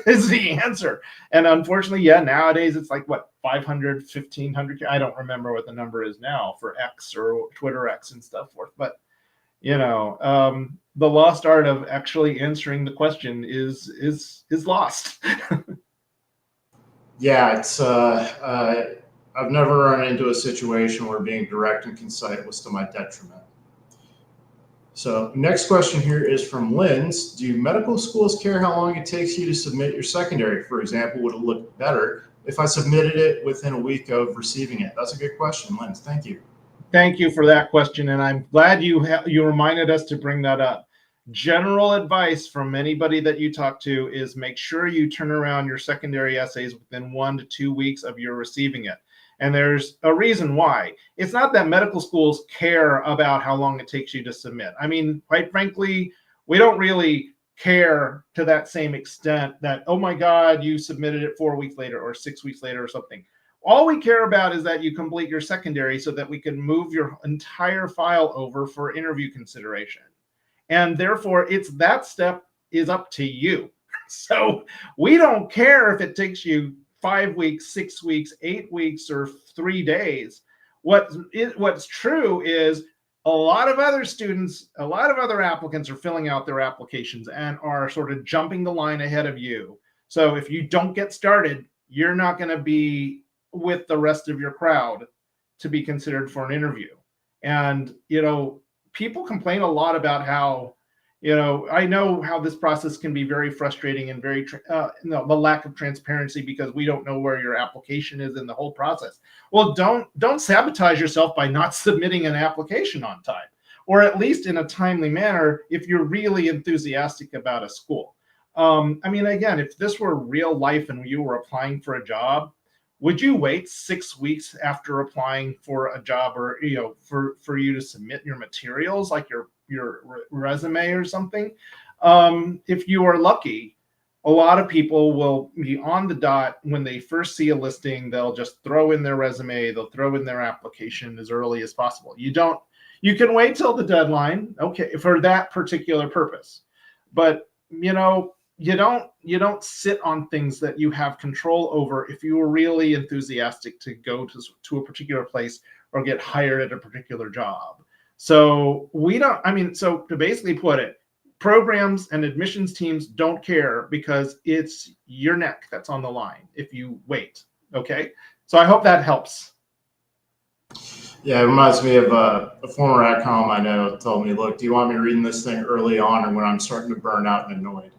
is the answer. And unfortunately, nowadays it's like, what, 500, 1500? I don't remember what the number is now for X or Twitter X and stuff forth. But, the lost art of actually answering the question is lost. Yeah, it's I've never run into a situation where being direct and concise was to my detriment. So next question here is from Lynn's. Do medical schools care how long it takes you to submit your secondary? For example, would it look better if I submitted it within a week of receiving it? That's a good question, Lynn's. Thank you. Thank you for that question, and I'm glad you reminded us to bring that up. General advice from anybody that you talk to is make sure you turn around your secondary essays within 1 to 2 weeks of your receiving it. And there's a reason why. It's not that medical schools care about how long it takes you to submit. I mean, quite frankly, we don't really care to that same extent that, oh my God, you submitted it 4 weeks later or 6 weeks later or something. All we care about is that you complete your secondary so that we can move your entire file over for interview consideration. And therefore, that step is up to you. So we don't care if it takes you 5 weeks, 6 weeks, 8 weeks, or 3 days. What's true is a lot of other students, a lot of other applicants are filling out their applications and are sort of jumping the line ahead of you. So if you don't get started, you're not going to be with the rest of your crowd to be considered for an interview. And, people complain a lot about how, I know how this process can be very frustrating and very, the lack of transparency, because we don't know where your application is in the whole process. Well, don't sabotage yourself by not submitting an application on time, or at least in a timely manner if you're really enthusiastic about a school. Again, if this were real life and you were applying for a job, would you wait 6 weeks after applying for a job, or for you to submit your materials, like your resume or something? If you are lucky, a lot of people will be on the dot when they first see a listing. They'll just throw in their resume, they'll throw in their application as early as possible. You can wait till the deadline, okay, for that particular purpose, but you don't sit on things that you have control over if you are really enthusiastic to go to a particular place or get hired at a particular job. So so to basically put it, programs and admissions teams don't care, because it's your neck that's on the line if you wait. Okay. So I hope that helps. Yeah, it reminds me of a former AdCom I know told me, look, do you want me reading this thing early on or when I'm starting to burn out and annoyed?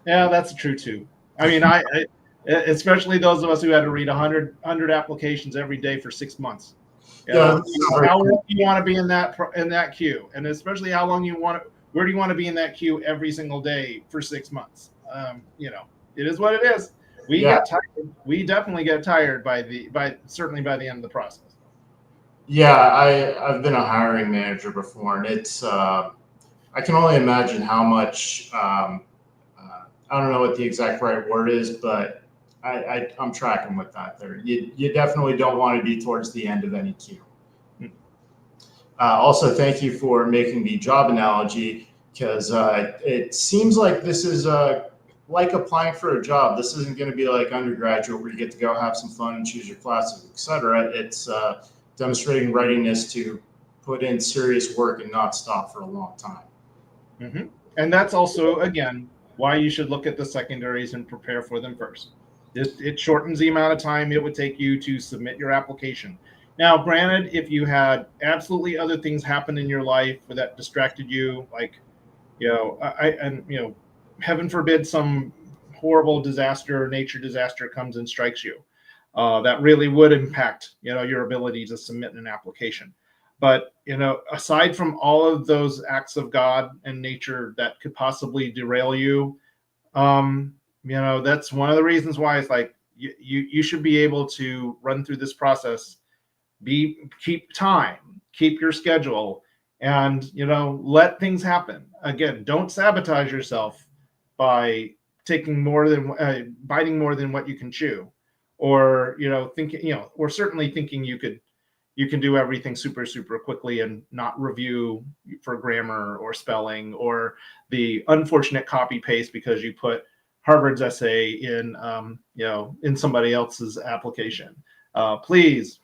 Yeah, that's true too. I especially those of us who had to read 100 applications every day for 6 months. How long do you want to be in that queue, and especially how long where do you want to be in that queue every single day for 6 months? It is what it is. we Yeah. get tired. We definitely get tired certainly by the end of the process. Yeah, I've been a hiring manager before, and it's I can only imagine how much I don't know what the exact right word is, but I'm tracking with that there. You definitely don't want to be towards the end of any queue. Also, thank you for making the job analogy, because it seems like this is like applying for a job. This isn't going to be like undergraduate where you get to go have some fun and choose your classes, etc. It's demonstrating readiness to put in serious work and not stop for a long time. Mm-hmm. And that's also, again, why you should look at the secondaries and prepare for them first. It shortens the amount of time it would take you to submit your application. Now, granted, if you had absolutely other things happen in your life that distracted you, like, heaven forbid some horrible disaster, nature disaster comes and strikes you, that really would impact, your ability to submit an application. But, aside from all of those acts of God and nature that could possibly derail you, that's one of the reasons why it's like you should be able to run through this process, keep time, keep your schedule, and let things happen. Again, don't sabotage yourself by taking biting more than what you can chew, or thinking, or certainly thinking you can do everything super, super quickly and not review for grammar or spelling or the unfortunate copy paste because you put Harvard's essay in somebody else's application. Please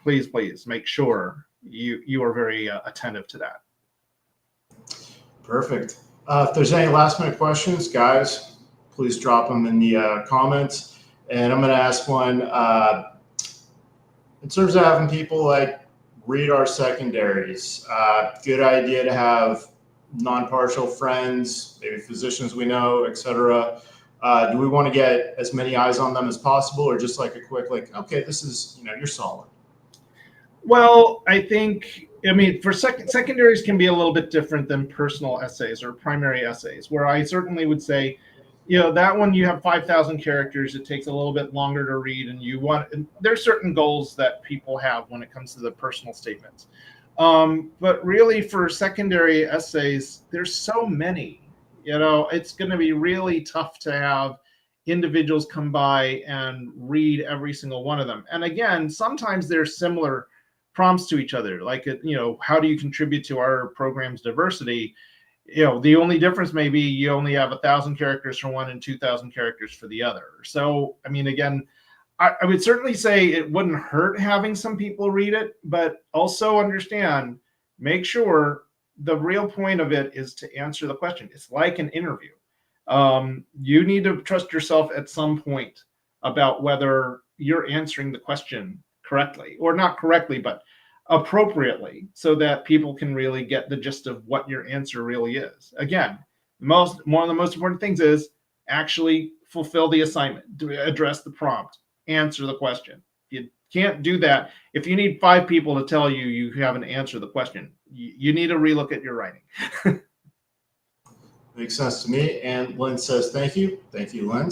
make sure you are very attentive to that. Perfect. If there's any last minute questions, guys, please drop them in the comments. And I'm going to ask one in terms of having people read our secondaries. Good idea to have non-partial friends, maybe physicians we know, etc. Do we want to get as many eyes on them as possible, or just like a quick, okay, this is, you're solid? Well, I think, for secondaries can be a little bit different than personal essays or primary essays, where I certainly would say, that one you have 5,000 characters. It takes a little bit longer to read, and there's certain goals that people have when it comes to the personal statements. But really for secondary essays, there's so many, it's going to be really tough to have individuals come by and read every single one of them. And again, sometimes they're similar prompts to each other, like, how do you contribute to our program's diversity? The only difference may be you only have 1,000 characters for one and 2,000 characters for the other. So, again, I would certainly say it wouldn't hurt having some people read it, but also understand, make sure the real point of it is to answer the question. It's like an interview. You need to trust yourself at some point about whether you're answering the question correctly, or not correctly, but appropriately, so that people can really get the gist of what your answer really is. Again, one of the most important things is actually fulfill the assignment, to address the prompt, answer the question. If you can't do that, if you need 5 people to tell you haven't answered the question, you need to relook at your writing. Makes sense to me. And Lynn says thank you. Thank you, Lynn.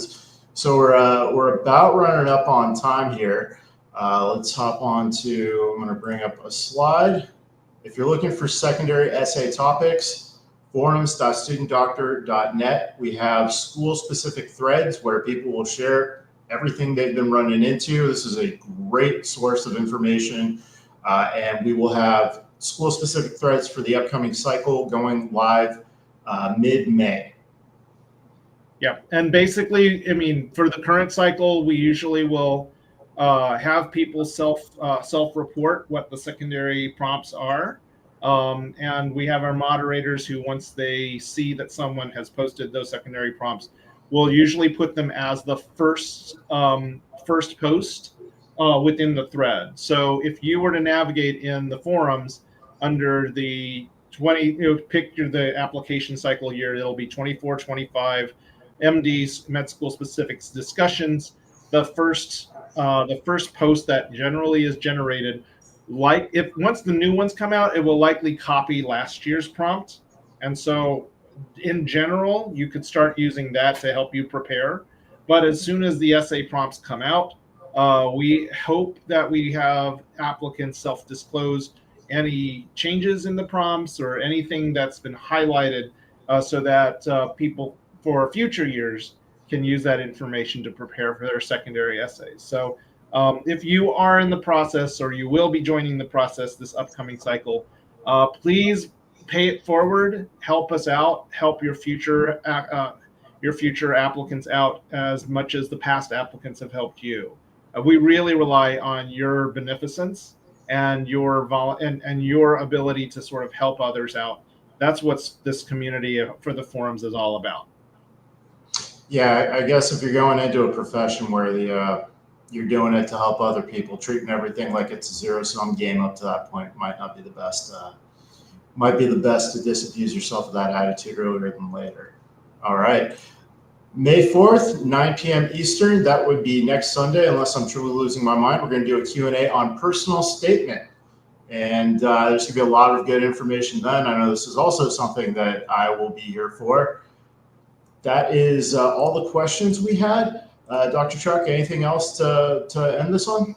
So we're about running up on time here. Let's hop on to, I'm going to bring up a slide. If you're looking for secondary essay topics, forums.studentdoctor.net. We have school-specific threads where people will share everything they've been running into. This is a great source of information. And we will have school-specific threads for the upcoming cycle going live mid-May. Yeah, and basically, for the current cycle, we usually will have people self-report what the secondary prompts are. And we have our moderators who, once they see that someone has posted those secondary prompts, will usually put them as the first post within the thread. So if you were to navigate in the forums under the pick the application cycle year, it'll be 24, 25 MDs, med school specifics discussions. The first post that generally is generated, once the new ones come out, it will likely copy last year's prompt. And so in general, you could start using that to help you prepare. But as soon as the essay prompts come out, we hope that we have applicants self-disclose any changes in the prompts or anything that's been highlighted, so that people for future years can use that information to prepare for their secondary essays. So if you are in the process, or you will be joining the process this upcoming cycle, please pay it forward, help us out, help your future applicants out as much as the past applicants have helped you. We really rely on your beneficence and your ability to sort of help others out. That's what this community for the forums is all about. Yeah, I guess if you're going into a profession where you're doing it to help other people, treating everything like it's a zero-sum game up to that point might not be the best. Might be the best to disabuse yourself of that attitude earlier than later. All right. May 4th, 9 p.m. Eastern. That would be next Sunday, unless I'm truly losing my mind. We're going to do a Q&A on personal statement. And there's going to be a lot of good information then. I know this is also something that I will be here for. That is all the questions we had. Dr. Chuck, anything else to end this on?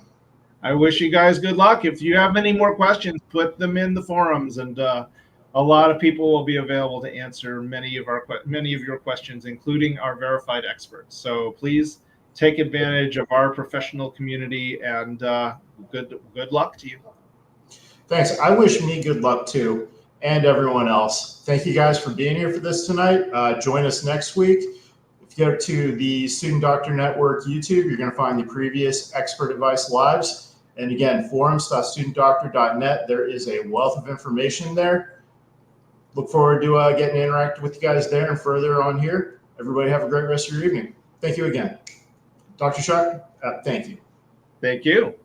I wish you guys good luck. If you have any more questions, put them in the forums, and a lot of people will be available to answer many of your questions, including our verified experts. So please take advantage of our professional community, and good luck to you. Thanks. I wish me good luck too, and everyone else. Thank you guys for being here for this tonight. Join us next week. If you go to the Student Doctor Network YouTube, you're going to find the previous Expert Advice Lives. And again, forums.studentdoctor.net. There is a wealth of information there. Look forward to getting to interact with you guys there and further on here. Everybody have a great rest of your evening. Thank you again. Dr. Chuck, thank you. Thank you.